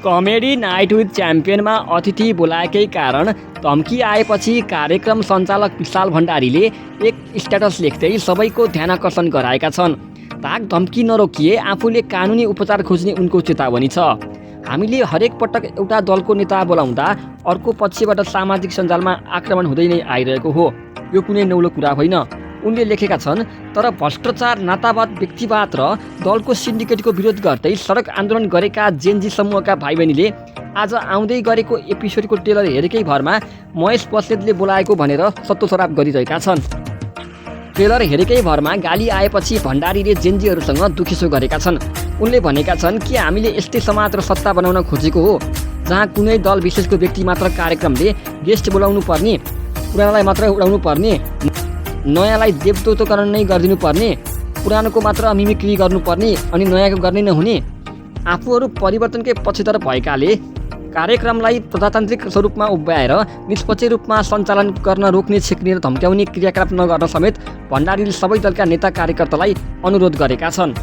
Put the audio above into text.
Comedy night with च्याम्पियनमा अतिथि बोलाएकै कारण धम्की आएपछि कार्यक्रम सञ्चालक विशाल भण्डारीले एक स्ट्याटस लेख्दै सबैको ध्यानाकर्षण गराएका छन्। धाक धम्की नरोकिए आफूले कानुनी उपचार खोज्ने उनको चेतावनी छ। हामीले हरेक पटक एउटा दलको नेता बोलाउँदा अर्को पक्षबाट सामाजिक सञ्जालमा आक्रमण हुँदै नै आइरहेको हो। यो कुनै नौलो कुरा होइन। उनले लेखेका छन्, तर भ्रष्टाचार, नातावाद, व्यक्तिवाद र दलको सिन्डिकेटको विरोध गर्दै सडक आन्दोलन गरेका जेनजी समूहका भाइबहिनीले आज आउँदै गरेको एपिसोडको ट्रेलर हेरेकै भरमा महेश बस्नेतले बोलाएको भनेर सत्तोसराप गरिरहेका छन्। ट्रेलर हेरेकै भरमा गाली आएपछि भण्डारीले जेनजीहरूसँग दुखेसो गरेका छन्। उनले भनेका छन् कि हामीले यस्तै समाज र सत्ता बनाउन खोजेको हो जहाँ कुनै दल विशेषको व्यक्ति मात्र कार्यक्रमले गेस्ट बोलाउनु पर्ने, पुरानालाई मात्र उडाउनु पर्ने, नयाँलाई देवदूतकरण नै गरिदिनु पर्ने, पुरानोको मात्र मिमिक्री गर्नुपर्ने अनि नयाँको गर्ने नहुने। आफूहरू परिवर्तनकै पक्षधर भएकाले कार्यक्रमलाई प्रजातान्त्रिक स्वरूपमा उभ्याएर निष्पक्ष रूपमा सञ्चालन गर्न रोक्ने, छेक्ने र धम्क्याउने क्रियाकलाप नगर्न समेत भण्डारीले सबै दलका नेता कार्यकर्तालाई अनुरोध गरेका छन्।